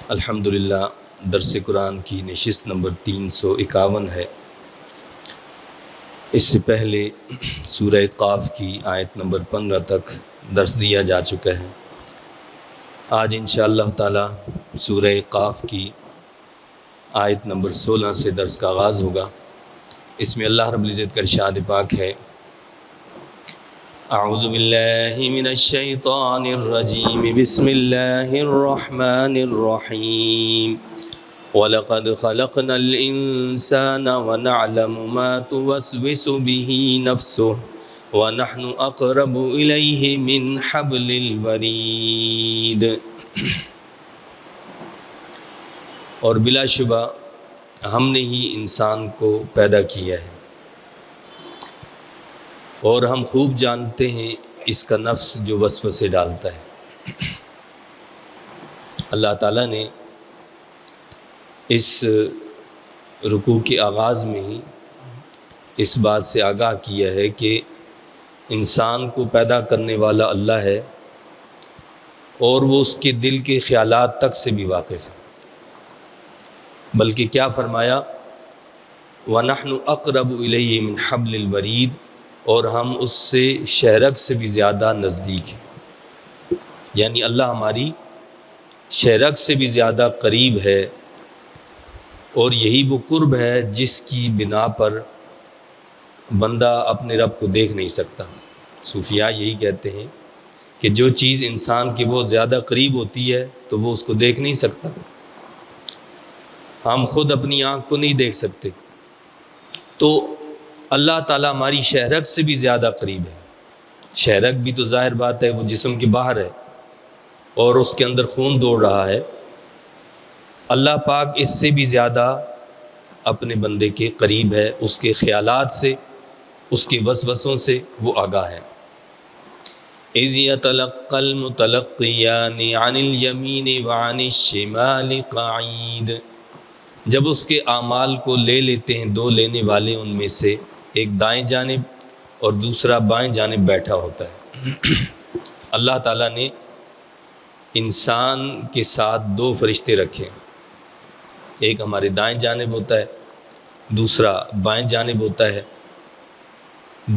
الحمدللہ درس قرآن کی نشست نمبر 351 ہے۔ اس سے پہلے سورہ قاف کی آیت نمبر 15 تک درس دیا جا چکا ہے۔ آج انشاءاللہ تعالی سورہ قاف کی آیت نمبر 16 سے درس کا آغاز ہوگا۔ اس میں اللہ رب العزت کا ارشاد پاک ہے: اعوذ باللہ من الشیطان الرجیم، بسم اللہ الرحمن الرحیم، وَلَقَدْ خَلَقْنَا الْإِنسَانَ وَنَعْلَمُ مَا تُوَسْوِسُ بِهِ نَفْسُهُ وَنَحْنُ أَقْرَبُ إِلَيْهِ مِنْ حَبْلِ الْوَرِيدِ۔ اور بلا شبہ ہم نے ہی انسان کو پیدا کیا ہے، اور ہم خوب جانتے ہیں اس کا نفس جو وسوسے ڈالتا ہے۔ اللہ تعالیٰ نے اس رکوع کے آغاز میں ہی اس بات سے آگاہ کیا ہے کہ انسان کو پیدا کرنے والا اللہ ہے، اور وہ اس کے دل کے خیالات تک سے بھی واقف ہے۔ بلکہ کیا فرمایا؟ وَنَحْنُ أَقْرَبُ إِلَيْهِ مِنْ حَبْلِ الْوَرِيدِ، اور ہم اس سے شہرگ سے بھی زیادہ نزدیک ہیں، یعنی اللہ ہماری شہرگ سے بھی زیادہ قریب ہے، اور یہی وہ قرب ہے جس کی بنا پر بندہ اپنے رب کو دیکھ نہیں سکتا۔ صوفیاء یہی کہتے ہیں کہ جو چیز انسان کے بہت زیادہ قریب ہوتی ہے تو وہ اس کو دیکھ نہیں سکتا۔ ہم خود اپنی آنکھ کو نہیں دیکھ سکتے، تو اللہ تعالیٰ ہماری شہرگ سے بھی زیادہ قریب ہے۔ شہرگ بھی تو ظاہر بات ہے وہ جسم کے باہر ہے اور اس کے اندر خون دوڑ رہا ہے۔ اللہ پاک اس سے بھی زیادہ اپنے بندے کے قریب ہے، اس کے خیالات سے، اس کے وسوسوں سے وہ آگاہ ہے۔ اِذْ يَتَلَقَّى الْمُتَلَقِّيَانِ عَنِ الْيَمِينِ وَعَنِ الشِّمَالِ قَعِيدٌ، جب اس کے اعمال کو لے لیتے ہیں دو لینے والے ان میں سے، ایک دائیں جانب اور دوسرا بائیں جانب بیٹھا ہوتا ہے۔ اللہ تعالیٰ نے انسان کے ساتھ دو فرشتے رکھے، ایک ہمارے دائیں جانب ہوتا ہے، دوسرا بائیں جانب ہوتا ہے۔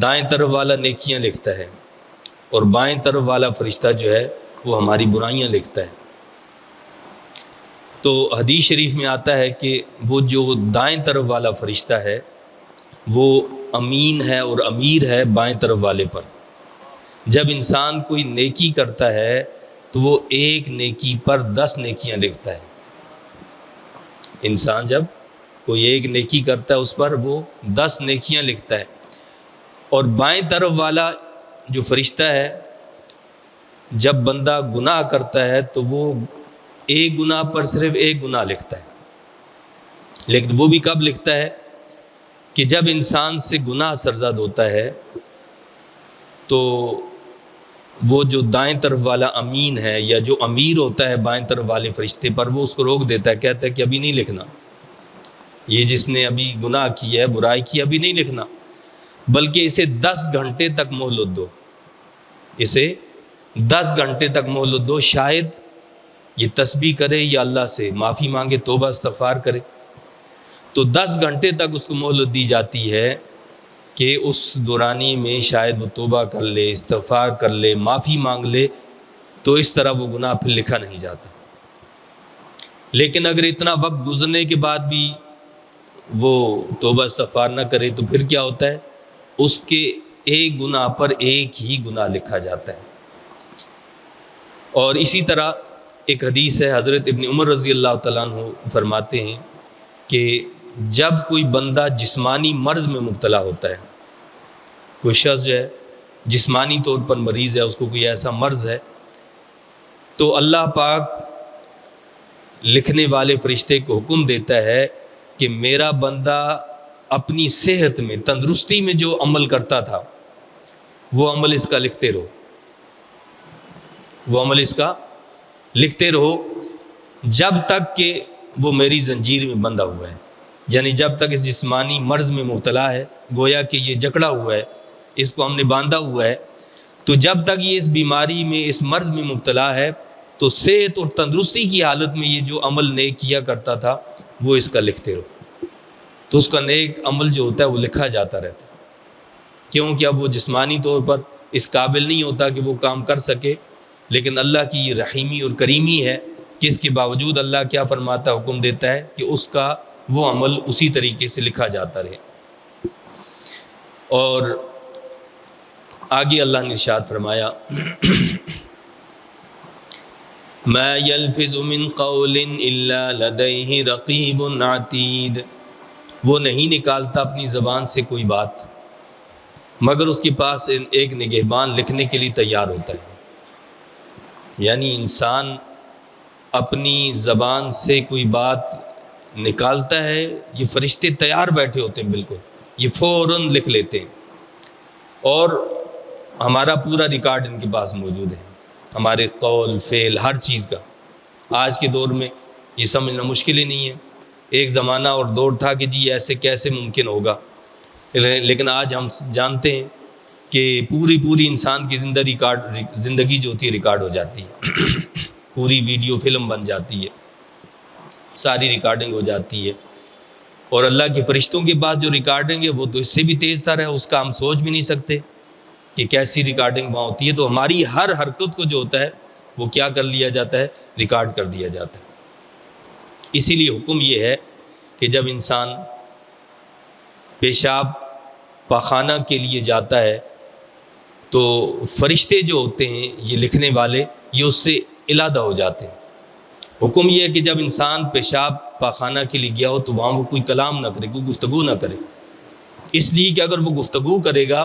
دائیں طرف والا نیکیاں لکھتا ہے، اور بائیں طرف والا فرشتہ جو ہے وہ ہماری برائیاں لکھتا ہے۔ تو حدیث شریف میں آتا ہے کہ وہ جو دائیں طرف والا فرشتہ ہے وہ امین ہے اور امیر ہے بائیں طرف والے پر۔ جب انسان کوئی نیکی کرتا ہے تو وہ ایک نیکی پر 10 نیکیاں لکھتا ہے۔ انسان جب کوئی ایک نیکی کرتا ہے اس پر وہ 10 نیکیاں لکھتا ہے، اور بائیں طرف والا جو فرشتہ ہے جب بندہ گناہ کرتا ہے تو وہ ایک گناہ پر صرف ایک گناہ لکھتا ہے، لیکن وہ بھی کب لکھتا ہے؟ کہ جب انسان سے گناہ سرزد ہوتا ہے تو وہ جو دائیں طرف والا امین ہے یا جو امیر ہوتا ہے بائیں طرف والے فرشتے پر، وہ اس کو روک دیتا ہے، کہتا ہے کہ ابھی نہیں لکھنا، یہ جس نے ابھی گناہ کیا ہے، برائی کی، ابھی نہیں لکھنا، بلکہ اسے 10 گھنٹے تک مہلت دو، اسے 10 گھنٹے تک مہلت دو، شاید یہ تسبیح کرے یا اللہ سے معافی مانگے، توبہ استغفار کرے۔ تو 10 گھنٹے تک اس کو مہلت دی جاتی ہے کہ اس دورانی میں شاید وہ توبہ کر لے، استغفار کر لے، معافی مانگ لے، تو اس طرح وہ گناہ پھر لکھا نہیں جاتا۔ لیکن اگر اتنا وقت گزرنے کے بعد بھی وہ توبہ استغفار نہ کرے تو پھر کیا ہوتا ہے؟ اس کے ایک گناہ پر ایک ہی گناہ لکھا جاتا ہے۔ اور اسی طرح ایک حدیث ہے، حضرت ابن عمر رضی اللہ تعالیٰ عنہ فرماتے ہیں کہ جب کوئی بندہ جسمانی مرض میں مبتلا ہوتا ہے، کوئی شخص جو ہے جسمانی طور پر مریض ہے، اس کو کوئی ایسا مرض ہے، تو اللہ پاک لکھنے والے فرشتے کو حکم دیتا ہے کہ میرا بندہ اپنی صحت میں، تندرستی میں جو عمل کرتا تھا وہ عمل اس کا لکھتے رہو، وہ عمل اس کا لکھتے رہو جب تک کہ وہ میری زنجیر میں بندھا ہوا ہے، یعنی جب تک اس جسمانی مرض میں مبتلا ہے، گویا کہ یہ جکڑا ہوا ہے، اس کو ہم نے باندھا ہوا ہے، تو جب تک یہ اس بیماری میں، اس مرض میں مبتلا ہے تو صحت اور تندرستی کی حالت میں یہ جو عمل نیک کیا کرتا تھا وہ اس کا لکھتے رہو، تو اس کا نیک عمل جو ہوتا ہے وہ لکھا جاتا رہتا ہے، کیونکہ اب وہ جسمانی طور پر اس قابل نہیں ہوتا کہ وہ کام کر سکے، لیکن اللہ کی یہ رحیمی اور کریمی ہے کہ اس کے باوجود اللہ کیا فرماتا ہے، حکم دیتا ہے کہ اس کا وہ عمل اسی طریقے سے لکھا جاتا رہے۔ اور آگے اللہ نے ارشاد فرمایا ما يلفظ من قول الا لديه رقیب عتید، وہ نہیں نکالتا اپنی زبان سے کوئی بات مگر اس کے پاس ایک نگہبان لکھنے کے لیے تیار ہوتا ہے۔ یعنی انسان اپنی زبان سے کوئی بات نکالتا ہے، یہ فرشتے تیار بیٹھے ہوتے ہیں، بالکل یہ فوراً لکھ لیتے ہیں، اور ہمارا پورا ریکارڈ ان کے پاس موجود ہے، ہمارے قول فعل ہر چیز کا۔ آج کے دور میں یہ سمجھنا مشکل ہی نہیں ہے، ایک زمانہ اور دور تھا کہ جی ایسے کیسے ممکن ہوگا، لیکن آج ہم جانتے ہیں کہ پوری انسان کی زندگی جو ہوتی ہے ریکارڈ ہو جاتی ہے، پوری ویڈیو فلم بن جاتی ہے، ساری ریکارڈنگ ہو جاتی ہے، اور اللہ کے فرشتوں کے بعد جو ریکارڈنگ ہے وہ تو اس سے بھی تیز تر ہے، اس کا ہم سوچ بھی نہیں سکتے کہ کیسی ریکارڈنگ وہاں ہوتی ہے۔ تو ہماری ہر حرکت کو جو ہوتا ہے وہ کیا کر لیا جاتا ہے، ریکارڈ کر دیا جاتا ہے۔ اسی لیے حکم یہ ہے کہ جب انسان پیشاب پاخانہ کے لیے جاتا ہے تو فرشتے جو ہوتے ہیں یہ لکھنے والے یہ اس سے علیحدہ ہو جاتے ہیں۔ حکم یہ ہے کہ جب انسان پیشاب پاخانہ کے لیے گیا ہو تو وہاں وہ کوئی کلام نہ کرے، کوئی گفتگو نہ کرے، اس لیے کہ اگر وہ گفتگو کرے گا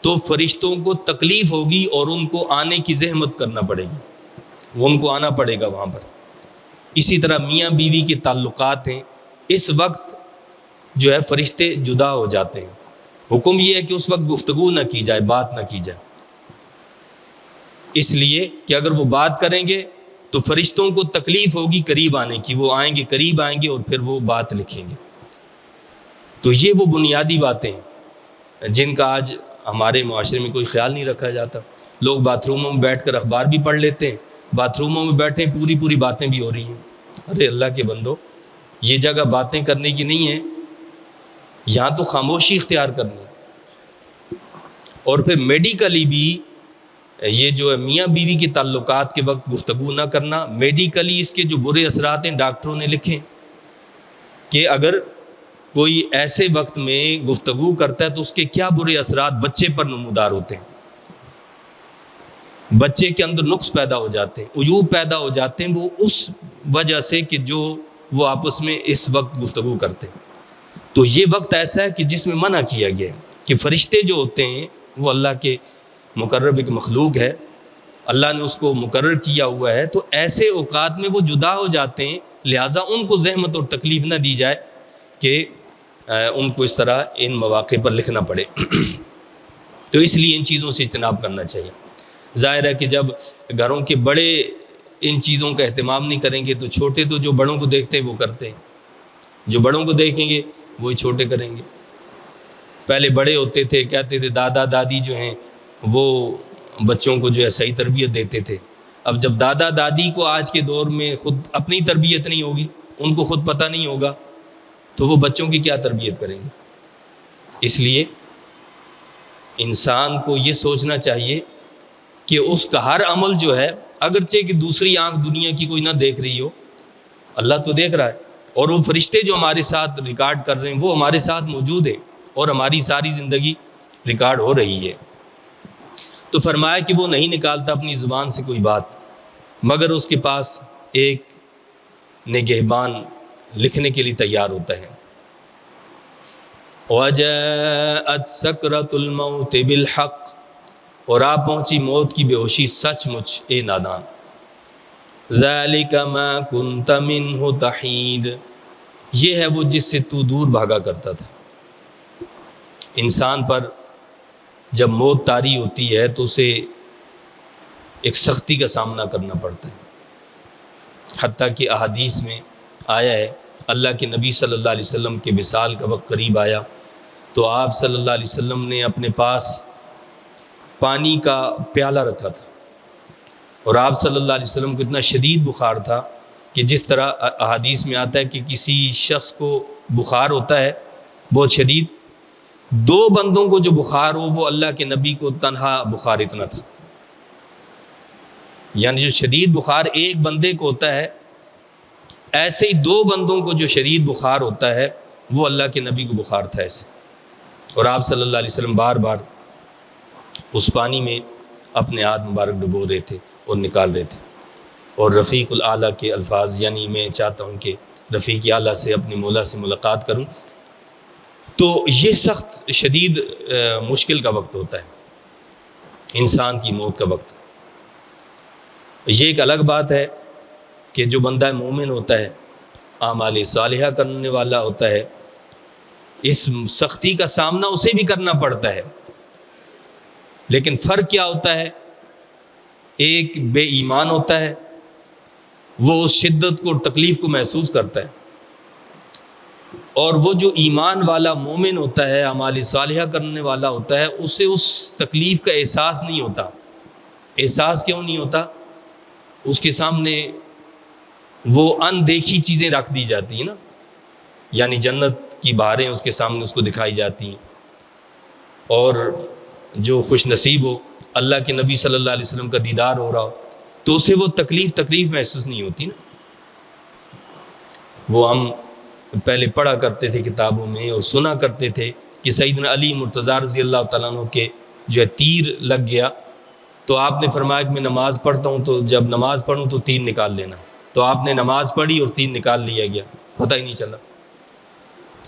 تو فرشتوں کو تکلیف ہوگی اور ان کو آنے کی زحمت کرنا پڑے گی، وہ ان کو آنا پڑے گا وہاں پر۔ اسی طرح میاں بیوی کے تعلقات ہیں، اس وقت جو ہے فرشتے جدا ہو جاتے ہیں، حکم یہ ہے کہ اس وقت گفتگو نہ کی جائے، بات نہ کی جائے، اس لیے کہ اگر وہ بات کریں گے تو فرشتوں کو تکلیف ہوگی قریب آنے کی، وہ آئیں گے، قریب آئیں گے اور پھر وہ بات لکھیں گے۔ تو یہ وہ بنیادی باتیں ہیں جن کا آج ہمارے معاشرے میں کوئی خیال نہیں رکھا جاتا۔ لوگ باتھ روموں میں بیٹھ کر اخبار بھی پڑھ لیتے ہیں، باتھ روموں میں بیٹھے پوری باتیں بھی ہو رہی ہیں۔ ارے اللہ کے بندو، یہ جگہ باتیں کرنے کی نہیں ہے، یہاں تو خاموشی اختیار کرنی ہے۔ اور پھر میڈیکلی بھی یہ جو ہے میاں بیوی کے تعلقات کے وقت گفتگو نہ کرنا، میڈیکلی اس کے جو برے اثرات ہیں ڈاکٹروں نے لکھے کہ اگر کوئی ایسے وقت میں گفتگو کرتا ہے تو اس کے کیا برے اثرات بچے پر نمودار ہوتے ہیں، بچے کے اندر نقص پیدا ہو جاتے ہیں، عیوب پیدا ہو جاتے ہیں، وہ اس وجہ سے کہ جو وہ آپس میں اس وقت گفتگو کرتے ہیں۔ تو یہ وقت ایسا ہے کہ جس میں منع کیا گیا ہے کہ فرشتے جو ہوتے ہیں وہ اللہ کے مقرب ایک مخلوق ہے، اللہ نے اس کو مقرر کیا ہوا ہے، تو ایسے اوقات میں وہ جدا ہو جاتے ہیں، لہٰذا ان کو زحمت اور تکلیف نہ دی جائے کہ ان کو اس طرح ان مواقع پر لکھنا پڑے۔ تو اس لیے ان چیزوں سے اجتناب کرنا چاہیے۔ ظاہر ہے کہ جب گھروں کے بڑے ان چیزوں کا اہتمام نہیں کریں گے تو چھوٹے تو جو بڑوں کو دیکھتے ہیں وہ کرتے ہیں، جو بڑوں کو دیکھیں گے وہی چھوٹے کریں گے۔ پہلے بڑے ہوتے تھے، کہتے تھے دادا دادی جو ہیں وہ بچوں کو جو ہے صحیح تربیت دیتے تھے۔ اب جب دادا دادی کو آج کے دور میں خود اپنی تربیت نہیں ہوگی، ان کو خود پتہ نہیں ہوگا، تو وہ بچوں کی کیا تربیت کریں گے؟ اس لیے انسان کو یہ سوچنا چاہیے کہ اس کا ہر عمل جو ہے، اگرچہ کہ دوسری آنکھ دنیا کی کوئی نہ دیکھ رہی ہو، اللہ تو دیکھ رہا ہے، اور وہ فرشتے جو ہمارے ساتھ ریکارڈ کر رہے ہیں وہ ہمارے ساتھ موجود ہیں، اور ہماری ساری زندگی ریکارڈ ہو رہی ہے۔ تو فرمایا کہ وہ نہیں نکالتا اپنی زبان سے کوئی بات مگر اس کے پاس ایک نگہبان لکھنے کے لیے تیار ہوتا ہے۔ وَجَاءَتْ سَكْرَةُ الْمَوْتِ بِالْحَقِّ، اور آپ پہنچی موت کی بے ہوشی سچ مچ اے نادان۔ ذَلِكَ مَا كُنْتَ مِنْهُ تَحِيدُ، یہ ہے وہ جس سے تو دور بھاگا کرتا تھا۔ انسان پر جب موت طاری ہوتی ہے تو اسے ایک سختی کا سامنا کرنا پڑتا ہے، حتیٰ کہ احادیث میں آیا ہے، اللہ کے نبی صلی اللہ علیہ وسلم کے وصال کا وقت قریب آیا تو آپ صلی اللہ علیہ وسلم نے اپنے پاس پانی کا پیالہ رکھا تھا، اور آپ صلی اللہ علیہ وسلم کو اتنا شدید بخار تھا کہ جس طرح احادیث میں آتا ہے کہ کسی شخص کو بخار ہوتا ہے بہت شدید، 2 بندوں کو جو بخار ہو وہ اللہ کے نبی کو تنہا بخار اتنا تھا. یعنی جو شدید بخار ایک بندے کو ہوتا ہے، ایسے ہی 2 بندوں کو جو شدید بخار ہوتا ہے وہ اللہ کے نبی کو بخار تھا ایسے. اور آپ صلی اللہ علیہ وسلم بار بار اس پانی میں اپنے ہاتھ مبارک ڈبو رہے تھے اور نکال رہے تھے. اور رفیق الاعلیٰ کے الفاظ، یعنی میں چاہتا ہوں کہ رفیق اعلیٰ سے اپنے مولا سے ملاقات کروں. تو یہ سخت شدید مشکل کا وقت ہوتا ہے، انسان کی موت کا وقت. یہ ایک الگ بات ہے کہ جو بندہ مومن ہوتا ہے، اعمال صالحہ کرنے والا ہوتا ہے، اس سختی کا سامنا اسے بھی کرنا پڑتا ہے. لیکن فرق کیا ہوتا ہے؟ ایک بے ایمان ہوتا ہے، وہ اس شدت کو تکلیف کو محسوس کرتا ہے، اور وہ جو ایمان والا مومن ہوتا ہے، اعمال صالحہ کرنے والا ہوتا ہے، اسے اس تکلیف کا احساس نہیں ہوتا. احساس کیوں نہیں ہوتا؟ اس کے سامنے وہ اندیکھی چیزیں رکھ دی جاتی ہیں نا، یعنی جنت کی بہاریں اس کے سامنے اس کو دکھائی جاتی ہیں. اور جو خوش نصیب ہو، اللہ کے نبی صلی اللہ علیہ وسلم کا دیدار ہو رہا ہو، تو اسے وہ تکلیف محسوس نہیں ہوتی نا. وہ ہم پہلے پڑھا کرتے تھے کتابوں میں اور سنا کرتے تھے کہ سیدنا علی مرتضیٰ رضی اللہ تعالیٰ عنہ کے جو ہے تیر لگ گیا، تو آپ نے فرمایا کہ میں نماز پڑھتا ہوں تو جب نماز پڑھوں تو تیر نکال لینا. تو آپ نے نماز پڑھی اور تیر نکال لیا گیا، پتہ ہی نہیں چلا.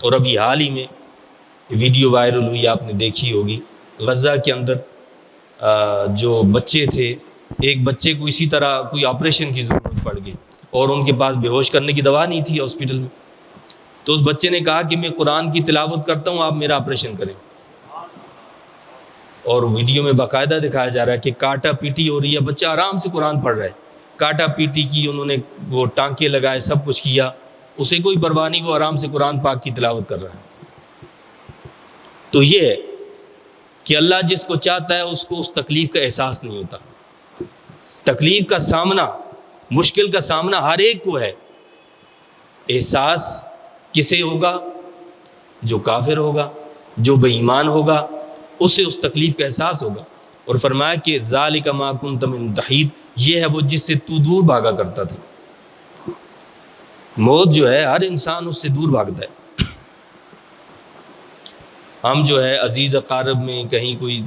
اور ابھی حال ہی میں ویڈیو وائرل ہوئی، آپ نے دیکھی ہوگی، غزہ کے اندر جو بچے تھے، ایک بچے کو اسی طرح کوئی آپریشن کی ضرورت پڑ گئی اور ان کے پاس بے ہوش کرنے کی دوا نہیں تھی ہاسپٹل میں. تو اس بچے نے کہا کہ میں قرآن کی تلاوت کرتا ہوں، آپ میرا آپریشن کریں. اور ویڈیو میں باقاعدہ دکھایا جا رہا ہے کہ کاٹا پیٹی ہو رہی ہے، بچہ آرام سے قرآن پڑھ رہا ہے، کاٹا پیٹی کی، انہوں نے وہ ٹانکے لگائے، سب کچھ کیا، اسے کوئی پرواہ نہیں، وہ آرام سے قرآن پاک کی تلاوت کر رہا ہے. تو یہ ہے کہ اللہ جس کو چاہتا ہے اس کو اس تکلیف کا احساس نہیں ہوتا. تکلیف کا سامنا، مشکل کا سامنا ہر ایک کو ہے. احساس کسے ہوگا؟ جو کافر ہوگا، جو بے ایمان ہوگا، اسے اس تکلیف کا احساس ہوگا. اور فرمایا کہ ذالک ما کنت من تحید، یہ ہے وہ جس سے تو دور بھاگا کرتا تھا. موت جو ہے ہر انسان اس سے دور بھاگتا ہے. ہم جو ہے عزیز اقارب میں کہیں کوئی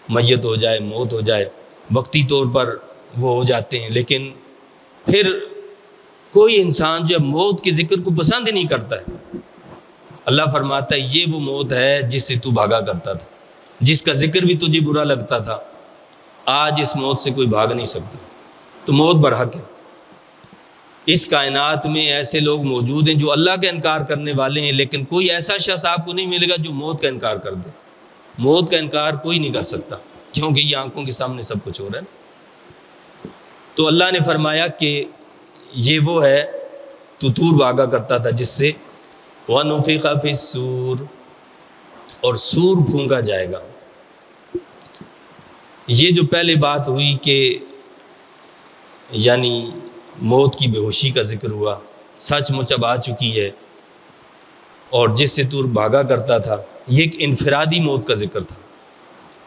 میت ہو جائے، موت ہو جائے، وقتی طور پر وہ ہو جاتے ہیں، لیکن پھر کوئی انسان جو موت کے ذکر کو پسند ہی نہیں کرتا ہے. اللہ فرماتا ہے یہ وہ موت ہے جس سے تو بھاگا کرتا تھا، جس کا ذکر بھی تجھے برا لگتا تھا. آج اس موت سے کوئی بھاگ نہیں سکتا. تو موت برحق ہے. اس کائنات میں ایسے لوگ موجود ہیں جو اللہ کا انکار کرنے والے ہیں، لیکن کوئی ایسا شخص آپ کو نہیں ملے گا جو موت کا انکار کر دے. موت کا انکار کوئی نہیں کر سکتا، کیونکہ یہ آنکھوں کے سامنے سب کچھ ہو رہا ہے. تو اللہ نے فرمایا کہ یہ وہ ہے تو دور بھاگا کرتا تھا جس سے وَنُفِخَ فِي الصُّورِ، اور سور پھونکا جائے گا. یہ جو پہلے بات ہوئی کہ یعنی موت کی بے ہوشی کا ذکر ہوا، سچ مچ اب آ چکی ہے، اور جس سے دور بھاگا کرتا تھا، یہ ایک انفرادی موت کا ذکر تھا.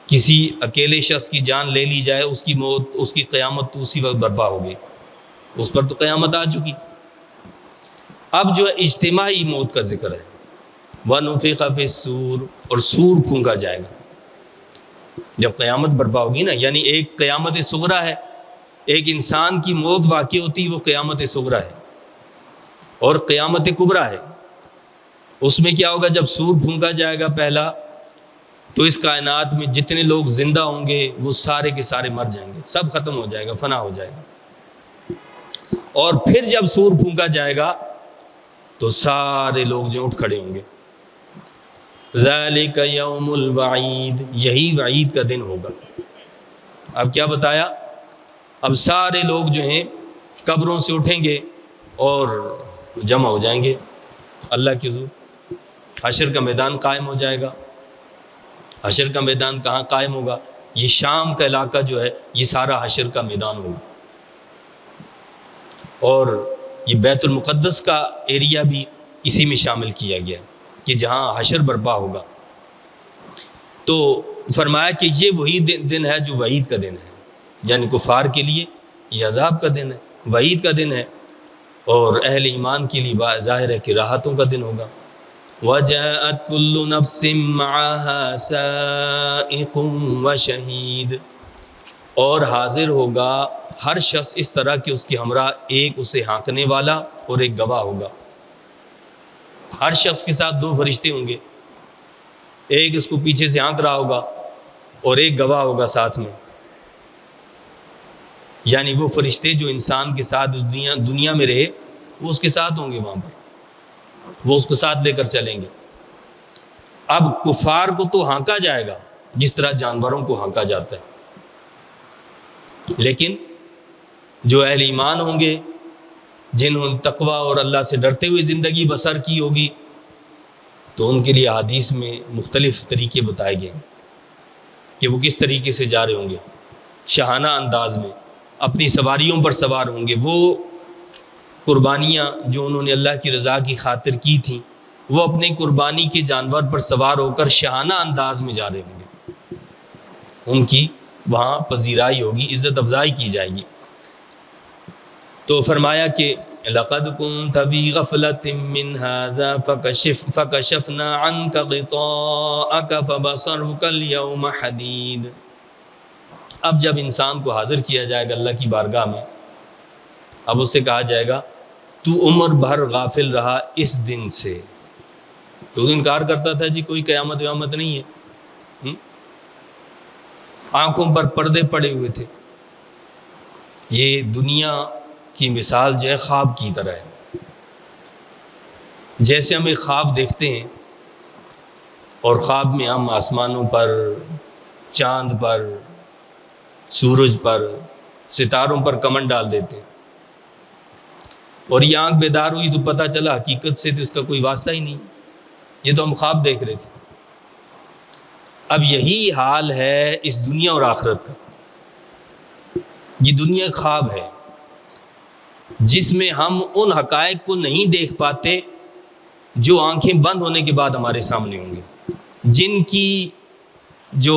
کسی اکیلے شخص کی جان لے لی جائے، اس کی موت، اس کی قیامت تو اسی وقت برپا ہو گئی، اس پر تو قیامت آ چکی. اب جو ہے اجتماعی موت کا ذکر ہے، وَنُفِخَ فِي الصُّورِ، اور سور پھونکا جائے گا. جب قیامت برپا ہوگی نا، یعنی ایک قیامت صغریٰ ہے، ایک انسان کی موت واقع ہوتی وہ قیامت صغریٰ ہے، اور قیامت کبریٰ ہے. اس میں کیا ہوگا؟ جب سور پھونکا جائے گا پہلا، تو اس کائنات میں جتنے لوگ زندہ ہوں گے وہ سارے کے سارے مر جائیں گے، سب ختم ہو جائے گا، فنا ہو جائے گا. اور پھر جب سور پھونکا جائے گا تو سارے لوگ جو اٹھ کھڑے ہوں گے. ذالک یوم الوعید، یہی وعید کا دن ہوگا. اب کیا بتایا؟ اب سارے لوگ جو ہیں قبروں سے اٹھیں گے اور جمع ہو جائیں گے اللہ کے حضور. حشر کا میدان قائم ہو جائے گا. حشر کا میدان کہاں قائم ہوگا؟ یہ شام کا علاقہ جو ہے یہ سارا حشر کا میدان ہوگا. اور یہ بیت المقدس کا ایریا بھی اسی میں شامل کیا گیا کہ جہاں حشر برپا ہوگا۔ تو فرمایا کہ یہ وہی دن ہے جو وعید کا دن ہے، یعنی کفار کے لیے یہ عذاب کا دن ہے، وعید کا دن ہے، اور اہل ایمان کے لیے ظاہر ہے کہ راحتوں کا دن ہوگا۔ وَجَاءَتْ كُلُّ نَفْسٍ مَّعَهَا سَائِقٌ وَشَهِيدٌ، اور حاضر ہوگا ہر شخص اس طرح کہ اس کے ہمراہ ایک اسے ہانکنے والا اور ایک گواہ ہوگا۔ ہر شخص کے ساتھ دو فرشتے ہوں گے، ایک اس کو پیچھے سے ہانک رہا ہوگا اور ایک گواہ ہوگا ساتھ میں، یعنی وہ فرشتے جو انسان کے ساتھ اس دنیا میں رہے وہ اس کے ساتھ ہوں گے، وہاں پر وہ اس کو ساتھ لے کر چلیں گے۔ اب کفار کو تو ہانکا جائے گا جس طرح جانوروں کو ہانکا جاتا ہے، لیکن جو اہل ایمان ہوں گے، جنہوں نے تقویٰ اور اللہ سے ڈرتے ہوئے زندگی بسر کی ہوگی، تو ان کے لیے حدیث میں مختلف طریقے بتائے گئے کہ وہ کس طریقے سے جا رہے ہوں گے۔ شاہانہ انداز میں اپنی سواریوں پر سوار ہوں گے، وہ قربانیاں جو انہوں نے اللہ کی رضا کی خاطر کی تھیں وہ اپنے قربانی کے جانور پر سوار ہو کر شاہانہ انداز میں جا رہے ہوں گے، ان کی وہاں پذیرائی ہوگی، عزت افزائی کی جائے گی۔ تو فرمایا کہ لَقَدْ كُنْتَ فِي غَفْلَةٍ مِّنْ هَذَا فَكَشَفْنَا عَنْكَ غِطَاءَكَ فَبَصَرُكَ الْيَوْمَ حَدِيدٌ۔ اب جب انسان کو حاضر کیا جائے گا اللہ کی بارگاہ میں، اب اسے کہا جائے گا تو عمر بھر غافل رہا اس دن سے، تو انکار کرتا تھا جی کوئی قیامت ویامت نہیں ہے، آنکھوں پر پردے پڑے ہوئے تھے۔ یہ دنیا کی مثال جو ہے خواب کی طرح ہے، جیسے ہم ایک خواب دیکھتے ہیں اور خواب میں ہم آسمانوں پر، چاند پر، سورج پر، ستاروں پر کمن ڈال دیتے ہیں، اور یہ آنکھ بیدار ہوئی تو پتہ چلا حقیقت سے تو اس کا کوئی واسطہ ہی نہیں، یہ تو ہم خواب دیکھ رہے تھے۔ اب یہی حال ہے اس دنیا اور آخرت کا۔ یہ دنیا خواب ہے جس میں ہم ان حقائق کو نہیں دیکھ پاتے جو آنکھیں بند ہونے کے بعد ہمارے سامنے ہوں گے، جن کی جو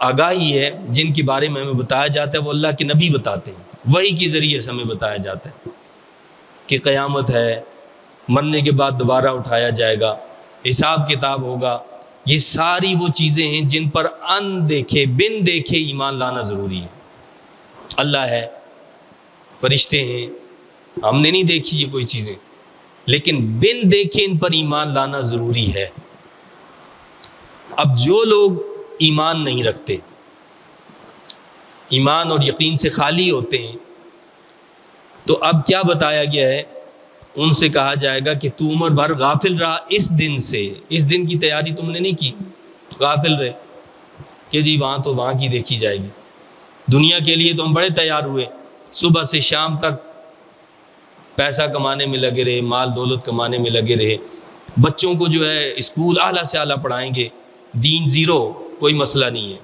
آگاہی ہے، جن کے بارے میں ہمیں بتایا جاتا ہے وہ اللہ کے نبی بتاتے ہیں، وحی کے ذریعے سے ہمیں بتایا جاتا ہے کہ قیامت ہے، مرنے کے بعد دوبارہ اٹھایا جائے گا، حساب کتاب ہوگا۔ یہ ساری وہ چیزیں ہیں جن پر ان دیکھے بن دیکھے ایمان لانا ضروری ہے۔ اللہ ہے، فرشتے ہیں، ہم نے نہیں دیکھی یہ کوئی چیزیں، لیکن بن دیکھے ان پر ایمان لانا ضروری ہے۔ اب جو لوگ ایمان نہیں رکھتے، ایمان اور یقین سے خالی ہوتے ہیں، تو اب کیا بتایا گیا ہے؟ ان سے کہا جائے گا کہ تو عمر بھر غافل رہا اس دن سے، اس دن کی تیاری تم نے نہیں کی، غافل رہے کہ جی وہاں تو وہاں کی دیکھی جائے گی۔ دنیا کے لیے تو ہم بڑے تیار ہوئے، صبح سے شام تک پیسہ کمانے میں لگے رہے، مال دولت کمانے میں لگے رہے، بچوں کو جو ہے اسکول اعلیٰ سے اعلیٰ پڑھائیں گے، دین زیرو، کوئی مسئلہ نہیں ہے،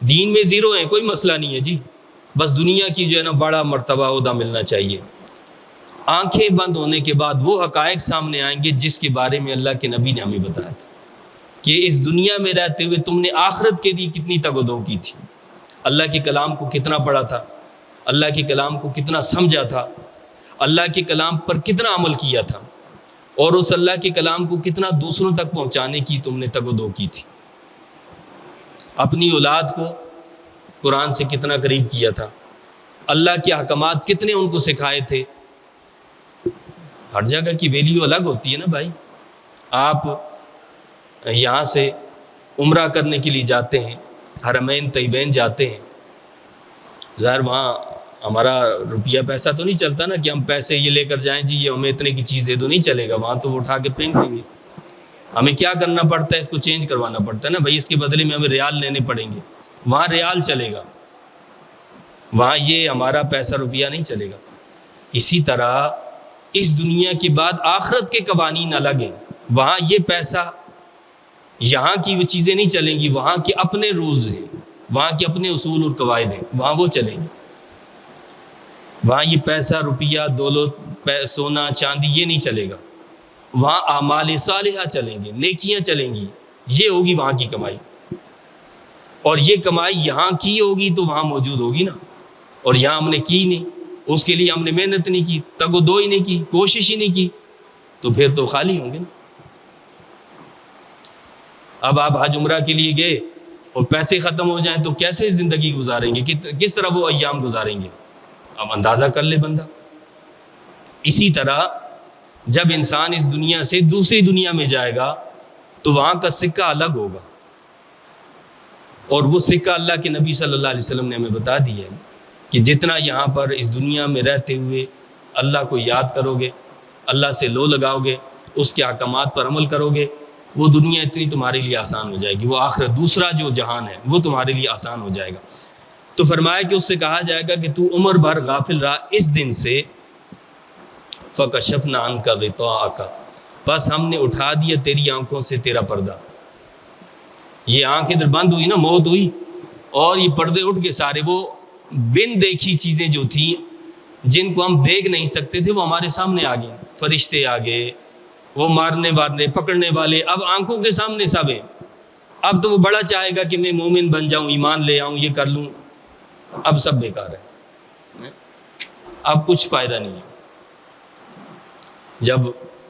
دین میں زیرو ہیں، کوئی مسئلہ نہیں ہے جی، بس دنیا کی جو ہے نا بڑا مرتبہ عہدہ ملنا چاہیے۔ آنکھیں بند ہونے کے بعد وہ حقائق سامنے آئیں گے جس کے بارے میں اللہ کے نبی نے ہمیں بتایا تھا کہ اس دنیا میں رہتے ہوئے تم نے آخرت کے لیے کتنی تگ و دو کی تھی، اللہ کے کلام کو کتنا پڑھا تھا، اللہ کے کلام کو کتنا سمجھا تھا، اللہ کے کلام پر کتنا عمل کیا تھا، اور اس اللہ کے کلام کو کتنا دوسروں تک پہنچانے کی تم نے تگ و دو کی تھی، اپنی اولاد کو قرآن سے کتنا قریب کیا تھا، اللہ کے احکامات کتنے ان کو سکھائے تھے۔ ہر جگہ کی ویلیو الگ ہوتی ہے نا بھائی۔ آپ یہاں سے عمرہ کرنے کے لیے جاتے ہیں، حرمین طیبین جاتے ہیں، ظاہر وہاں ہمارا روپیہ پیسہ تو نہیں چلتا نا کہ ہم پیسے یہ لے کر جائیں جی یہ ہمیں اتنے کی چیز دے دو، نہیں چلے گا، وہاں تو وہ اٹھا کے پھینک دیں گے۔ ہمیں کیا کرنا پڑتا ہے؟ اس کو چینج کروانا پڑتا ہے نا بھائی، اس کے بدلے میں ہمیں ریال لینے پڑیں گے، وہاں ریال چلے گا، وہاں یہ ہمارا پیسہ روپیہ نہیں چلے گا۔ اسی طرح اس دنیا کے بعد آخرت کے قوانین الگ ہیں، وہاں یہ پیسہ، یہاں کی وہ چیزیں نہیں چلیں گی، وہاں کے اپنے رولز ہیں، وہاں کے اپنے اصول اور قواعد ہیں، وہاں وہ چلیں گے۔ وہاں یہ پیسہ روپیہ دولت سونا چاندی یہ نہیں چلے گا، وہاں اعمال صالحہ چلیں گے، نیکیاں چلیں گی، یہ ہوگی وہاں کی کمائی۔ اور یہ کمائی یہاں کی ہوگی تو وہاں موجود ہوگی نا، اور یہاں ہم نے کی نہیں، اس کے لیے ہم نے محنت نہیں کی، تگ و دو ہی نہیں کی، کوشش ہی نہیں کی، تو پھر تو خالی ہوں گے نا۔ اب آپ حج عمرہ کے لیے گئے اور پیسے ختم ہو جائیں تو کیسے زندگی گزاریں گے، کس طرح وہ ایام گزاریں گے؟ اب اندازہ کر لے بندہ۔ اسی طرح جب انسان اس دنیا سے دوسری دنیا میں جائے گا تو وہاں کا سکہ الگ ہوگا، اور وہ سکہ اللہ کے نبی صلی اللہ علیہ وسلم نے ہمیں بتا دیا ہے کہ جتنا یہاں پر اس دنیا میں رہتے ہوئے اللہ کو یاد کرو گے، اللہ سے لو لگاؤ گے، اس کے احکامات پر عمل کرو گے، وہ دنیا اتنی تمہارے لیے آسان ہو جائے گی، وہ آخرت دوسرا جو جہان ہے وہ تمہارے لیے آسان ہو جائے گا۔ تو فرمایا کہ اس سے کہا جائے گا کہ تو عمر بھر غافل رہا اس دن سے، فَكَشَفْنَا عَنْكَ غِطَاءَكَ، بس ہم نے اٹھا دیا تیری آنکھوں سے تیرا پردہ۔ یہ آنکھ ادھر بند ہوئی نا، موت ہوئی، اور یہ پردے اٹھ کے سارے وہ بن دیکھی چیزیں جو تھیں جن کو ہم دیکھ نہیں سکتے تھے وہ ہمارے سامنے آ گئیں، فرشتے آ گئے، وہ مارنے وارنے پکڑنے والے، اب آنکھوں کے سامنے سب ہیں۔ اب تو وہ بڑا چاہے گا کہ میں مومن بن جاؤں، ایمان لے آؤں، یہ کر لوں، اب سب بیکار ہے، اب کچھ فائدہ نہیں ہے۔ جب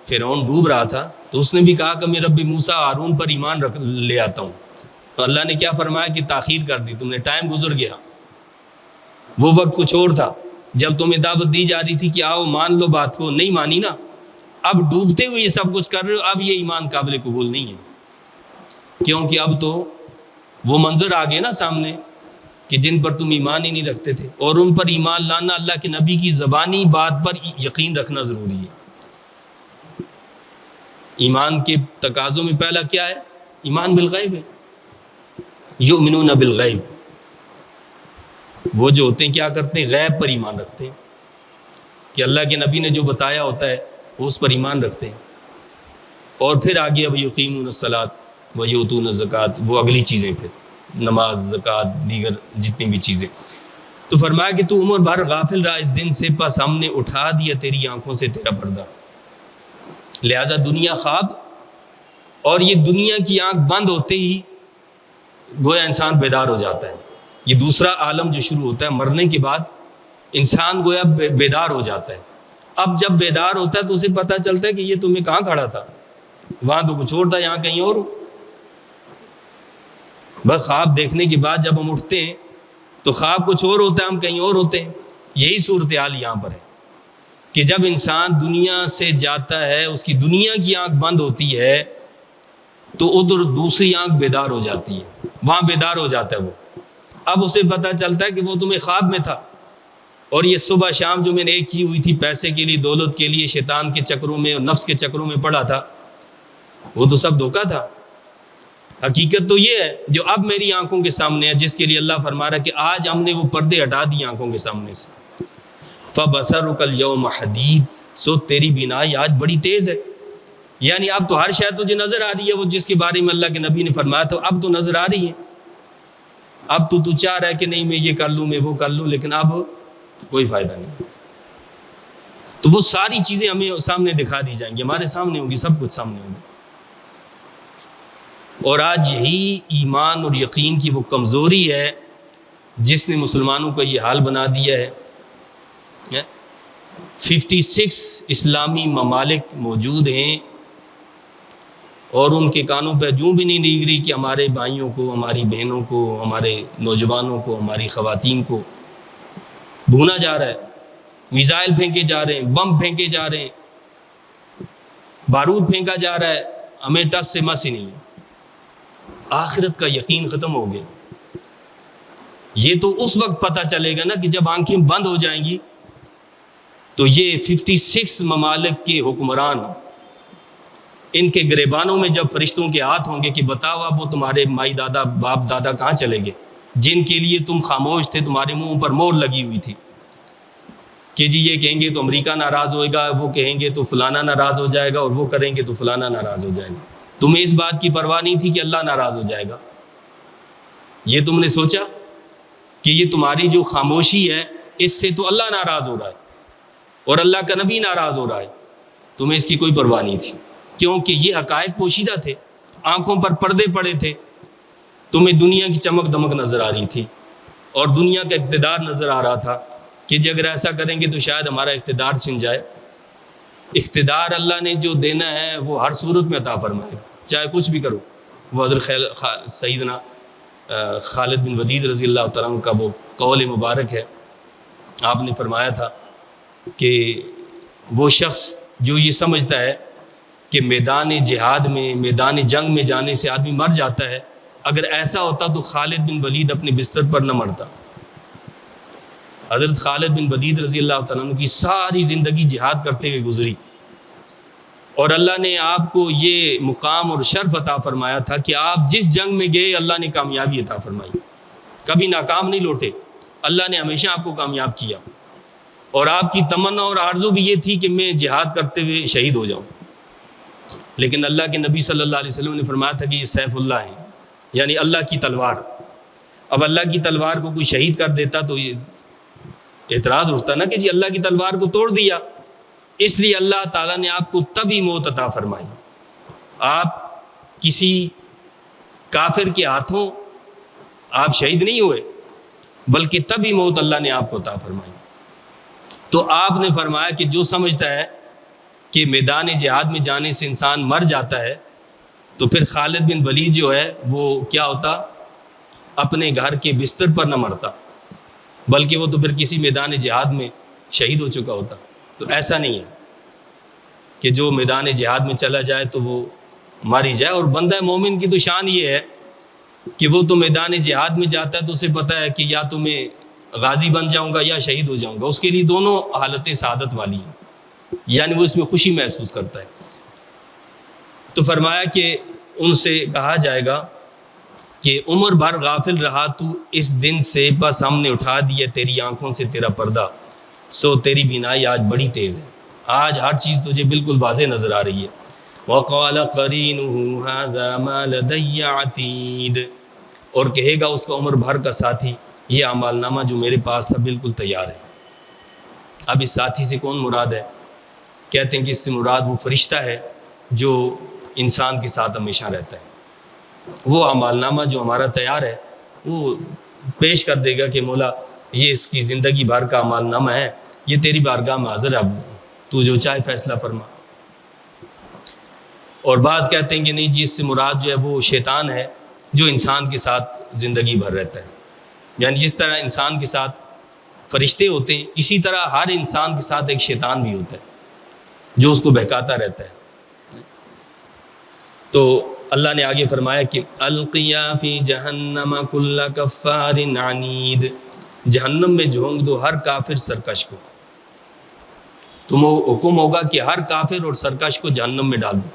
فرعون ڈوب رہا تھا تو اس نے بھی کہا کہ میں رب موسیٰ ہارون پر ایمان لے آتا ہوں، تو اللہ نے کیا فرمایا کہ تاخیر کر دی، تم نے، ٹائم گزر گیا، وہ وقت کچھ اور تھا جب تمہیں دعوت دی جا رہی تھی کہ آؤ مان لو بات کو، نہیں مانی نا، اب ڈوبتے ہوئے یہ سب کچھ کر رہے ہو، اب یہ ایمان قابل قبول نہیں ہے، کیونکہ اب تو وہ منظر آ گئے نا سامنے کہ جن پر تم ایمان ہی نہیں رکھتے تھے، اور ان پر ایمان لانا اللہ کے نبی کی زبانی بات پر یقین رکھنا ضروری ہے۔ ایمان کے تقاضوں میں پہلا کیا ہے؟ ایمان بالغیب ہے، یؤمنون بالغیب، وہ جو ہوتے ہیں کیا کرتے ہیں؟ غیب پر ایمان رکھتے ہیں، کہ اللہ کے نبی نے جو بتایا ہوتا ہے وہ اس پر ایمان رکھتے ہیں، اور پھر آگے وَيُقِيمُونَ الصَّلَاةَ وَيُؤْتُونَ الزَّكَاةَ، وہ اگلی چیزیں، پھر نماز، زکوٰۃ، دیگر جتنی بھی چیزیں۔ تو فرمایا کہ تو عمر بھر غافل رہا اس دن سے، پس ہم نے اٹھا دیا تیری آنکھوں سے تیرا پردہ۔ لہذا دنیا خواب، اور یہ دنیا کی آنکھ بند ہوتے ہی گویا انسان بیدار ہو جاتا ہے۔ یہ دوسرا عالم جو شروع ہوتا ہے مرنے کے بعد، انسان گویا بیدار ہو جاتا ہے۔ اب جب بیدار ہوتا ہے تو اسے پتہ چلتا ہے کہ یہ تمہیں کہاں کھڑا تھا، وہاں تو کچھ اور تھا، یہاں کہیں اور ہو۔ بس خواب دیکھنے کے بعد جب ہم اٹھتے ہیں تو خواب کچھ اور ہوتا ہے، ہم کہیں اور ہوتے ہیں۔ یہی صورتحال یہاں پر ہے کہ جب انسان دنیا سے جاتا ہے، اس کی دنیا کی آنکھ بند ہوتی ہے تو ادھر دوسری آنکھ بیدار ہو جاتی ہے، وہاں بیدار ہو جاتا ہے وہ۔ اب اسے پتہ چلتا ہے کہ وہ تمہیں خواب میں تھا، اور یہ صبح شام جو میں نے ایک کی ہوئی تھی پیسے کے لیے، دولت کے لیے، شیطان کے چکروں میں اور نفس کے چکروں میں پڑا تھا، وہ تو سب دھوکہ تھا۔ حقیقت تو یہ ہے جو اب میری آنکھوں کے سامنے ہے، جس کے لیے اللہ فرما رہا ہے کہ آج ہم نے وہ پردے ہٹا دیے آنکھوں کے سامنے سے۔ فَبَصَرُكَ الْيَوْمَ حَدِيدٌ، سو تیری بینائی آج بڑی تیز ہے، یعنی اب تو ہر شے تجھے نظر آ رہی ہے، وہ جس کے بارے میں اللہ کے نبی نے فرمایا تھا اب تو نظر آ رہی ہے۔ اب تو چاہ رہا ہے کہ نہیں میں یہ کر لوں، میں وہ کر لوں، لیکن اب کوئی فائدہ نہیں۔ تو وہ ساری چیزیں ہمیں سامنے دکھا دی جائیں گی، ہمارے سامنے ہوں گی، سب کچھ سامنے ہوگا۔ اور آج یہی ایمان اور یقین کی وہ کمزوری ہے جس نے مسلمانوں کا یہ حال بنا دیا ہے۔ 56 اسلامی ممالک موجود ہیں، اور ان کے کانوں پہ جوں بھی نہیں ڈگ رہی کہ ہمارے بھائیوں کو، ہماری بہنوں کو، ہمارے نوجوانوں کو، ہماری خواتین کو بھونا جا رہا ہے، میزائل پھینکے جا رہے ہیں، بم پھینکے جا رہے ہیں، بارود پھینکا جا رہا ہے، ہمیں ٹس سے مس ہی نہیں ہے۔ آخرت کا یقین ختم ہو گیا۔ یہ تو اس وقت پتہ چلے گا نا کہ جب آنکھیں بند ہو جائیں گی تو یہ 56 ممالک کے حکمران، ان کے گریبانوں میں جب فرشتوں کے ہاتھ ہوں گے کہ بتاؤ اب وہ تمہارے مائی دادا باپ دادا کہاں چلے گئے جن کے لیے تم خاموش تھے، تمہارے منہ پر مور لگی ہوئی تھی کہ جی یہ کہیں گے تو امریکہ ناراض ہوئے گا، وہ کہیں گے تو فلانا ناراض ہو جائے گا، اور وہ کریں گے تو فلانا ناراض ہو جائے گا۔ تمہیں اس بات کی پرواہ نہیں تھی کہ اللہ ناراض ہو جائے گا؟ یہ تم نے سوچا کہ یہ تمہاری جو خاموشی ہے اس سے تو اللہ ناراض ہو رہا ہے اور اللہ کا نبی ناراض ہو رہا ہے، تمہیں اس کی کوئی پرواہ نہیں تھی، کیونکہ یہ حقائق پوشیدہ تھے، آنکھوں پر پردے پڑے تھے، تمہیں دنیا کی چمک دمک نظر آ رہی تھی اور دنیا کا اقتدار نظر آ رہا تھا کہ جی اگر ایسا کریں گے تو شاید ہمارا اقتدار چھن جائے۔ اقتدار اللہ نے جو دینا ہے وہ ہر صورت میں عطا فرمائے گا، چاہے کچھ بھی کرو۔ وہ حضرت سیدنا خالد بن ولید رضی اللہ تعالیٰ عنہ کا وہ قول مبارک ہے، آپ نے فرمایا تھا کہ وہ شخص جو یہ سمجھتا ہے کہ میدان جہاد میں، میدان جنگ میں جانے سے آدمی مر جاتا ہے، اگر ایسا ہوتا تو خالد بن ولید اپنے بستر پر نہ مرتا۔ حضرت خالد بن ولید رضی اللہ تعالیٰ عنہ کی ساری زندگی جہاد کرتے ہوئے گزری، اور اللہ نے آپ کو یہ مقام اور شرف عطا فرمایا تھا کہ آپ جس جنگ میں گئے اللہ نے کامیابی عطا فرمائی، کبھی ناکام نہیں لوٹے، اللہ نے ہمیشہ آپ کو کامیاب کیا، اور آپ کی تمنا اور آرزو بھی یہ تھی کہ میں جہاد کرتے ہوئے شہید ہو جاؤں، لیکن اللہ کے نبی صلی اللہ علیہ وسلم نے فرمایا تھا کہ یہ سیف اللہ ہے، یعنی اللہ کی تلوار۔ اب اللہ کی تلوار کو کوئی شہید کر دیتا تو یہ اعتراض اٹھتا نا کہ جی اللہ کی تلوار کو توڑ دیا، اس لیے اللہ تعالیٰ نے آپ کو تبھی موت عطا فرمائی۔ آپ کسی کافر کے ہاتھوں آپ شہید نہیں ہوئے، بلکہ تبھی موت اللہ نے آپ کو عطا فرمائی۔ تو آپ نے فرمایا کہ جو سمجھتا ہے کہ میدان جہاد میں جانے سے انسان مر جاتا ہے، تو پھر خالد بن ولید جو ہے وہ کیا ہوتا، اپنے گھر کے بستر پر نہ مرتا، بلکہ وہ تو پھر کسی میدان جہاد میں شہید ہو چکا ہوتا۔ تو ایسا نہیں ہے کہ جو میدان جہاد میں چلا جائے تو وہ مر ہی جائے، اور بندہ مومن کی تو شان یہ ہے کہ وہ تو میدان جہاد میں جاتا ہے تو اسے پتہ ہے کہ یا تو میں غازی بن جاؤں گا یا شہید ہو جاؤں گا، اس کے لیے دونوں حالتیں سعادت والی ہیں، یعنی وہ اس میں خوشی محسوس کرتا ہے۔ تو فرمایا کہ ان سے کہا جائے گا کہ عمر بھر غافل رہا تو اس دن سے، بس ہم نے اٹھا دیا تیری آنکھوں سے تیرا پردہ، سو تیری بینائی آج بڑی تیز ہے، آج ہر چیز تجھے بالکل واضح نظر آ رہی ہے۔ وَقَالَ قَرِينُهُ هَذَا مَا لَدَيَّ عَتِيدٌ، اور کہے گا اس کا عمر بھر کا ساتھی، یہ اعمال نامہ جو میرے پاس تھا بالکل تیار ہے۔ اب اس ساتھی سے کون مراد ہے؟ کہتے ہیں کہ اس سے مراد وہ فرشتہ ہے جو انسان کے ساتھ ہمیشہ رہتا ہے، وہ اعمال نامہ جو ہمارا تیار ہے وہ پیش کر دے گا کہ مولا یہ اس کی زندگی بھر کا اعمال نامہ ہے، یہ تیری بارگاہ میں حاضر ہے، اب تو جو چاہے فیصلہ فرما۔ اور بعض کہتے ہیں کہ نہیں جی اس سے مراد جو ہے وہ شیطان ہے جو انسان کے ساتھ زندگی بھر رہتا ہے، یعنی جس طرح انسان کے ساتھ فرشتے ہوتے ہیں اسی طرح ہر انسان کے ساتھ ایک شیطان بھی ہوتا ہے جو اس کو بہکاتا رہتا ہے۔ تو اللہ نے آگے فرمایا کہ القیا فی جہنم کل کفار عنید، جہنم میں جھونک دو ہر کافر سرکش کو، تم حکم ہوگا کہ ہر کافر اور سرکش کو جہنم میں ڈال دو،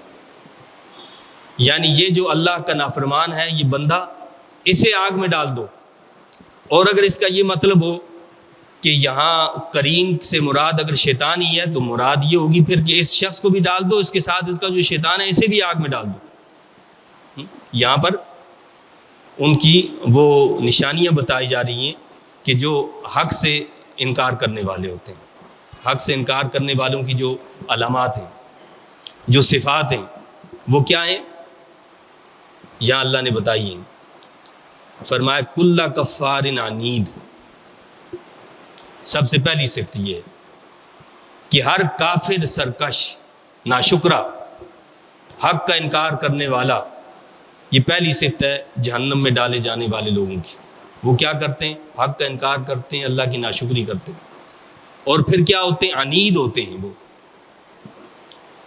یعنی یہ جو اللہ کا نافرمان ہے یہ بندہ، اسے آگ میں ڈال دو۔ اور اگر اس کا یہ مطلب ہو کہ یہاں قرین سے مراد اگر شیطان ہی ہے تو مراد یہ ہوگی پھر کہ اس شخص کو بھی ڈال دو، اس کے ساتھ اس کا جو شیطان ہے اسے بھی آگ میں ڈال دو۔ یہاں پر ان کی وہ نشانیاں بتائی جا رہی ہیں کہ جو حق سے انکار کرنے والے ہوتے ہیں، حق سے انکار کرنے والوں کی جو علامات ہیں، جو صفات ہیں، وہ کیا ہیں؟ یہاں اللہ نے بتائی ہیں۔ فرمایا کل کفار عنید، سب سے پہلی صفت یہ ہے کہ ہر کافر سرکش، ناشکرا، حق کا انکار کرنے والا، یہ پہلی صفت ہے جہنم میں ڈالے جانے والے لوگوں کی۔ وہ کیا کرتے ہیں؟ حق کا انکار کرتے ہیں، اللہ کی ناشکری کرتے ہیں، اور پھر کیا ہوتے ہیں؟ عنید ہوتے ہیں وہ،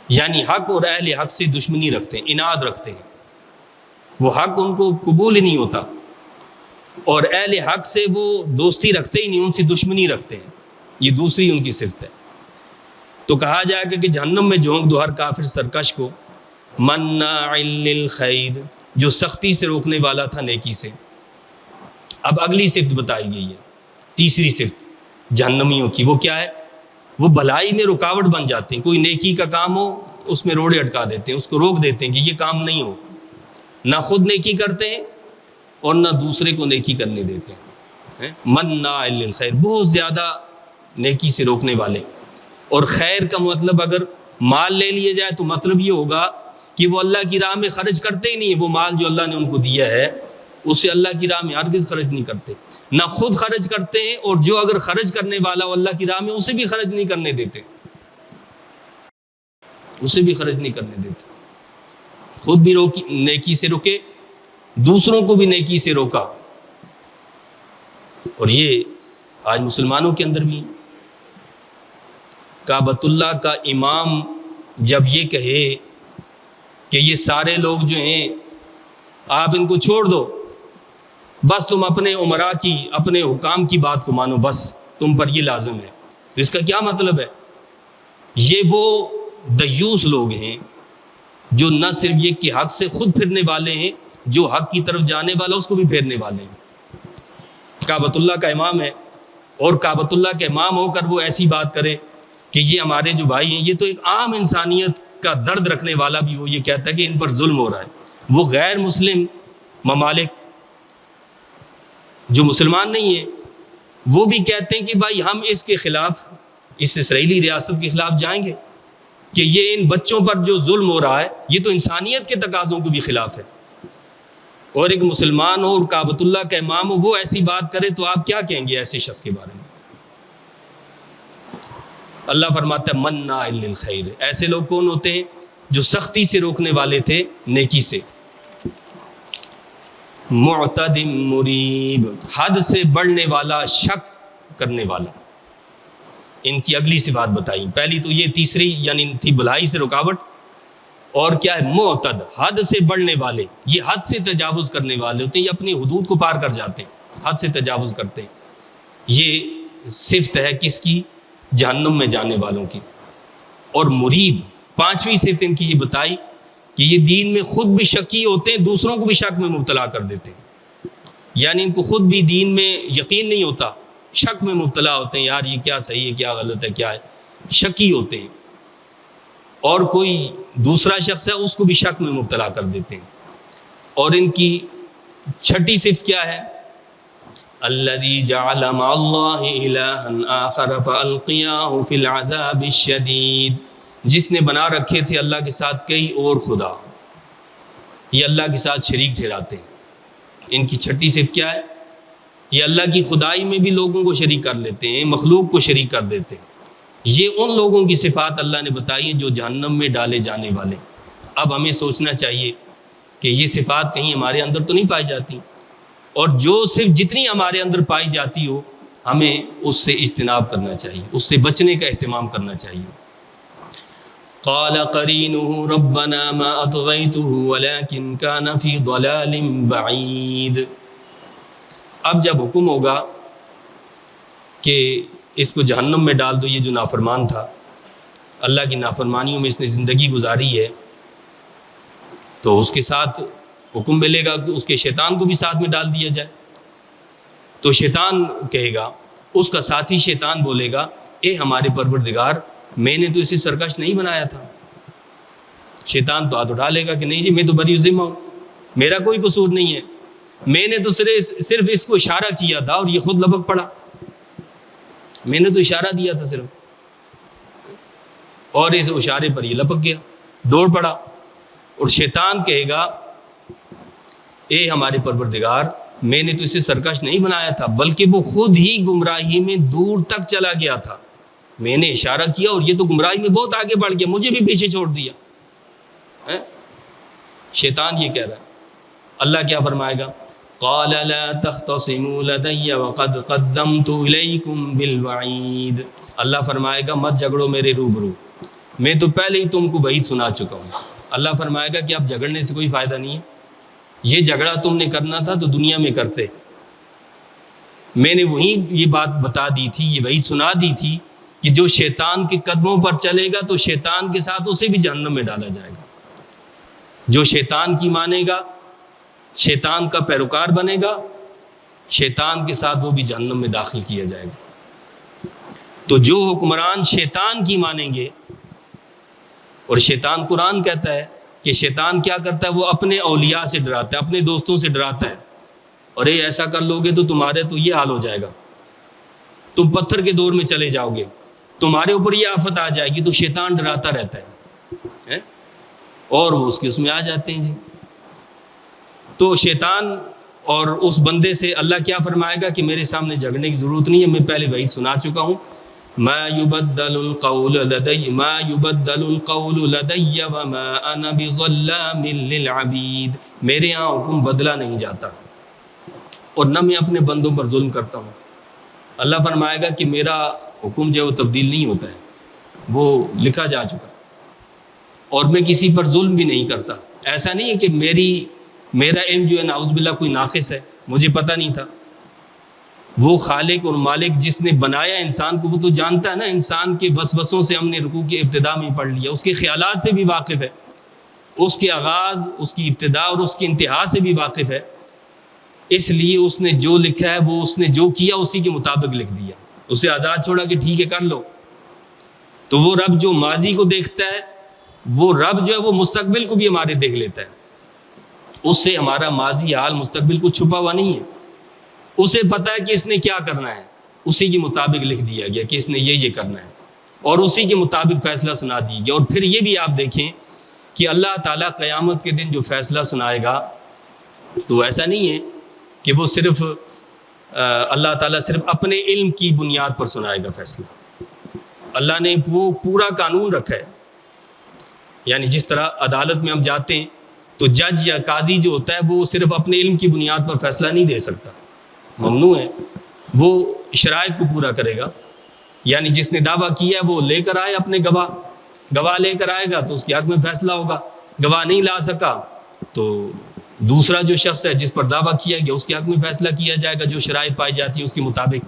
یعنی حق اور اہل حق سے دشمنی رکھتے ہیں، اناد رکھتے ہیں، وہ حق ان کو قبول ہی نہیں ہوتا، اور اہل حق سے وہ دوستی رکھتے ہی نہیں، ان سے دشمنی رکھتے ہیں، یہ دوسری ان کی صفت ہے۔ تو کہا جائے گا کہ جہنم میں جھونک دو ہر کافر سرکش کو، مناع للخیر، جو سختی سے روکنے والا تھا نیکی سے۔ اب اگلی صفت بتائی گئی ہے، تیسری صفت جہنمیوں کی، وہ کیا ہے؟ وہ بھلائی میں رکاوٹ بن جاتے ہیں، کوئی نیکی کا کام ہو اس میں روڑے اٹکا دیتے ہیں، اس کو روک دیتے ہیں کہ یہ کام نہیں ہو، نہ خود نیکی کرتے ہیں اور نہ دوسرے کو نیکی کرنے دیتے ہیں۔ مناع للخیر، بہت زیادہ نیکی سے روکنے والے. اور خیر کا مطلب اگر مال لے لیا جائے تو مطلب یہ ہوگا کہ وہ اللہ کی راہ میں خرچ کرتے ہی نہیں. وہ مال جو اللہ نے ان کو دیا ہے اسے اللہ کی راہ میں ہرگز خرچ نہیں کرتے، نہ خود خرچ کرتے ہیں، اور جو اگر خرچ کرنے والا ہو اللہ کی راہ میں اسے بھی خرچ نہیں کرنے دیتے، اسے بھی خرچ نہیں کرنے دیتے. خود بھی نیکی سے روکے، دوسروں کو بھی نیکی سے روکا. اور یہ آج مسلمانوں کے اندر بھی ہے. کعبۃ اللہ کا امام جب یہ کہے کہ یہ سارے لوگ جو ہیں آپ ان کو چھوڑ دو، بس تم اپنے عمراء کی، اپنے حکام کی بات کو مانو، بس تم پر یہ لازم ہے، تو اس کا کیا مطلب ہے؟ یہ وہ دیوس لوگ ہیں جو نہ صرف یہ کہ حق سے خود پھرنے والے ہیں، جو حق کی طرف جانے والا اس کو بھی پھیرنے والے ہیں. کعبۃ اللہ کا امام ہے، اور کعبۃ اللہ کا امام ہو کر وہ ایسی بات کرے کہ یہ ہمارے جو بھائی ہیں، یہ تو ایک عام انسانیت کا درد رکھنے والا بھی وہ یہ کہتا ہے کہ ان پر ظلم ہو رہا ہے. وہ غیر مسلم ممالک جو مسلمان نہیں ہیں وہ بھی کہتے ہیں کہ بھائی ہم اس کے خلاف، اس اسرائیلی ریاست کے خلاف جائیں گے کہ یہ ان بچوں پر جو ظلم ہو رہا ہے یہ تو انسانیت کے تقاضوں کو بھی خلاف ہے. اور ایک مسلمان ہو اور کعبۃ اللہ کا امام ہو وہ ایسی بات کرے تو آپ کیا کہیں گے ایسے شخص کے بارے میں؟ اللہ فرماتا ہے مناع للخیر. ایسے لوگ کون ہوتے ہیں؟ جو سختی سے روکنے والے تھے نیکی سے. معتد مریب، حد سے بڑھنے والا، شک کرنے والا. ان کی اگلی صفات بتائی. پہلی تو یہ تیسری یعنی تھی بھلائی سے رکاوٹ، اور کیا ہے؟ معتد، حد سے بڑھنے والے. یہ حد سے تجاوز کرنے والے ہوتے ہیں، یہ اپنی حدود کو پار کر جاتے ہیں، حد سے تجاوز کرتے ہیں. یہ صفت ہے کس کی؟ جہنم میں جانے والوں کی. اور مریب، پانچویں صفت ان کی یہ بتائی کہ یہ دین میں خود بھی شکی ہوتے ہیں، دوسروں کو بھی شک میں مبتلا کر دیتے ہیں. یعنی ان کو خود بھی دین میں یقین نہیں ہوتا، شک میں مبتلا ہوتے ہیں، یار یہ کیا صحیح ہے، کیا غلط ہے، کیا ہے، شکی ہوتے ہیں. اور کوئی دوسرا شخص ہے اس کو بھی شک میں مبتلا کر دیتے ہیں. اور ان کی چھٹی صفت کیا ہے؟ الذی جعل مع اللہ الہا آخر فالقیاہ فی العذاب الشدید. جس نے بنا رکھے تھے اللہ کے ساتھ کئی اور خدا، یہ اللہ کے ساتھ شریک ٹھہراتے ہیں. ان کی چھٹی صفت کیا ہے؟ یہ اللہ کی خدائی میں بھی لوگوں کو شریک کر لیتے ہیں، مخلوق کو شریک کر دیتے ہیں. یہ ان لوگوں کی صفات اللہ نے بتائی ہیں جو جہنم میں ڈالے جانے والے. اب ہمیں سوچنا چاہیے کہ یہ صفات کہیں ہمارے اندر تو نہیں پائی جاتی، اور جو صرف جتنی ہمارے اندر پائی جاتی ہو ہمیں اس سے اجتناب کرنا چاہیے، اس سے بچنے کا اہتمام کرنا چاہیے. قال قرینہ ربنا ما اطغیتہ ولکن کان فی ضلال بعید. اب جب حکم ہوگا کہ اس کو جہنم میں ڈال دو، یہ جو نافرمان تھا، اللہ کی نافرمانیوں میں اس نے زندگی گزاری ہے، تو اس کے ساتھ حکم ملے گا کہ اس کے شیطان کو بھی ساتھ میں ڈال دیا جائے. تو شیطان کہے گا، اس کا ساتھی شیطان بولے گا، اے ہمارے پروردگار میں نے تو اسے سرکش نہیں بنایا تھا. شیطان تو ہاتھ اٹھا لے گا کہ نہیں جی میں تو بری ذمہ ہوں، میرا کوئی قصور نہیں ہے، میں نے تو صرف اس کو اشارہ کیا تھا اور یہ خود لبک پڑا، میں نے تو اشارہ دیا تھا صرف، اور اس اشارے پر یہ لپک گیا، دوڑ پڑا. اور شیطان کہے گا، اے ہمارے پروردگار میں نے تو اسے سرکش نہیں بنایا تھا بلکہ وہ خود ہی گمراہی میں دور تک چلا گیا تھا. میں نے اشارہ کیا اور یہ تو گمراہی میں بہت آگے بڑھ گیا، مجھے بھی پیچھے چھوڑ دیا. شیطان یہ کہہ رہا ہے. اللہ کیا فرمائے گا؟ قال لا تختصموا لدي وقد قدمت اليكم بالوعید. اللہ فرمائے گا مت جھگڑو میرے روبرو، میں تو پہلے ہی تم کو وعید سنا چکا ہوں. اللہ فرمائے گا کہ اب جھگڑنے سے کوئی فائدہ نہیں ہے، یہ جھگڑا تم نے کرنا تھا تو دنیا میں کرتے، میں نے وہیں یہ بات بتا دی تھی، یہ وعید سنا دی تھی کہ جو شیطان کے قدموں پر چلے گا تو شیطان کے ساتھ اسے بھی جہنم میں ڈالا جائے گا. جو شیطان کی مانے گا، شیطان کا پیروکار بنے گا، شیطان کے ساتھ وہ بھی جہنم میں داخل کیا جائے گا. تو جو حکمران شیطان کی مانیں گے، اور شیطان قرآن کہتا ہے کہ شیطان کیا کرتا ہے، وہ اپنے اولیاء سے ڈراتا ہے، اپنے دوستوں سے ڈراتا ہے اور یہ ایسا کر لو گے تو تمہارے تو یہ حال ہو جائے گا، تم پتھر کے دور میں چلے جاؤ گے، تمہارے اوپر یہ آفت آ جائے گی، تو شیطان ڈراتا رہتا ہے اور وہ اس میں آ جاتے ہیں جی۔ تو شیطان اور اس بندے سے اللہ کیا فرمائے گا کہ میرے سامنے جھگڑنے کی ضرورت نہیں ہے، میں پہلے وعید سنا چکا ہوں، ما يبدل القول لدي وما انا بظلام للعبید، میرے ہاں حکم بدلا نہیں جاتا اور نہ میں اپنے بندوں پر ظلم کرتا ہوں۔ اللہ فرمائے گا کہ میرا حکم جو ہے وہ تبدیل نہیں ہوتا ہے، وہ لکھا جا چکا اور میں کسی پر ظلم بھی نہیں کرتا۔ ایسا نہیں ہے کہ میرا علم جو ہے نعوذ باللہ کوئی ناقص ہے، مجھے پتہ نہیں تھا۔ وہ خالق اور مالک جس نے بنایا انسان کو، وہ تو جانتا ہے نا، انسان کے وسوسوں سے ہم نے رکوع کی ابتدا میں پڑھ لیا، اس کے خیالات سے بھی واقف ہے، اس کے آغاز، اس کی ابتدا اور اس کی انتہا سے بھی واقف ہے، اس لیے اس نے جو لکھا ہے وہ اس نے جو کیا اسی کے مطابق لکھ دیا، اسے آزاد چھوڑا کہ ٹھیک ہے کر لو۔ تو وہ رب جو ماضی کو دیکھتا ہے، وہ رب جو ہے وہ مستقبل کو بھی ہمارے دیکھ لیتا ہے، اس سے ہمارا ماضی حال مستقبل کو چھپا ہوا نہیں ہے، اسے پتہ ہے کہ اس نے کیا کرنا ہے، اسی کے مطابق لکھ دیا گیا کہ اس نے یہ کرنا ہے اور اسی کے مطابق فیصلہ سنا دیا گیا۔ اور پھر یہ بھی آپ دیکھیں کہ اللہ تعالیٰ قیامت کے دن جو فیصلہ سنائے گا تو ایسا نہیں ہے کہ وہ صرف اللہ تعالیٰ صرف اپنے علم کی بنیاد پر سنائے گا فیصلہ، اللہ نے وہ پورا قانون رکھا ہے، یعنی جس طرح عدالت میں ہم جاتے ہیں تو جج یا قاضی جو ہوتا ہے وہ صرف اپنے علم کی بنیاد پر فیصلہ نہیں دے سکتا، ممنوع ہے، وہ شرائط کو پورا کرے گا، یعنی جس نے دعویٰ کیا ہے وہ لے کر آئے اپنے گواہ لے کر آئے گا تو اس کے حق میں فیصلہ ہوگا، گواہ نہیں لا سکا تو دوسرا جو شخص ہے جس پر دعویٰ کیا گیا اس کے حق میں فیصلہ کیا جائے گا، جو شرائط پائی جاتی ہیں اس کے مطابق۔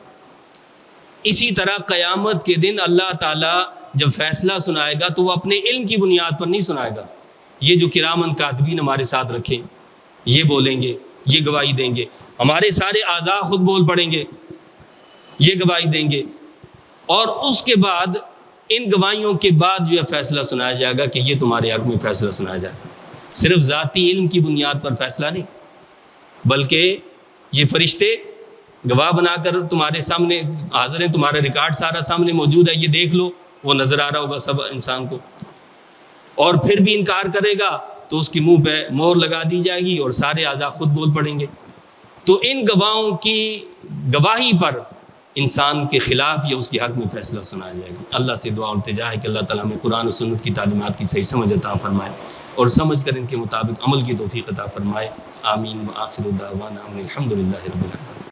اسی طرح قیامت کے دن اللہ تعالیٰ جب فیصلہ سنائے گا تو وہ اپنے علم کی بنیاد پر نہیں سنائے گا، یہ جو کرامن کاتبین ہمارے ساتھ رکھیں یہ بولیں گے، یہ گواہی دیں گے، ہمارے سارے اعضاء خود بول پڑیں گے، یہ گواہی دیں گے، اور اس کے بعد ان گواہیوں کے بعد جو ہے فیصلہ سنایا جائے گا کہ یہ تمہارے حق میں فیصلہ سنایا جائے گا، صرف ذاتی علم کی بنیاد پر فیصلہ نہیں، بلکہ یہ فرشتے گواہ بنا کر تمہارے سامنے حاضر ہیں، تمہارا ریکارڈ سارا سامنے موجود ہے، یہ دیکھ لو، وہ نظر آ رہا ہوگا سب انسان کو، اور پھر بھی انکار کرے گا تو اس کی منہ پہ مہر لگا دی جائے گی اور سارے اعضاء خود بول پڑیں گے۔ تو ان گواہوں کی گواہی پر انسان کے خلاف یا اس کے حق میں فیصلہ سنایا جائے گا۔ اللہ سے دعا اور التجا ہے کہ اللہ تعالیٰ ہمیں قرآن و سنت کی تعلیمات کی صحیح سمجھ عطا فرمائے اور سمجھ کر ان کے مطابق عمل کی توفیق عطا فرمائے۔ آمین۔ وآخر دعوانا الحمد للہ رب العالمین۔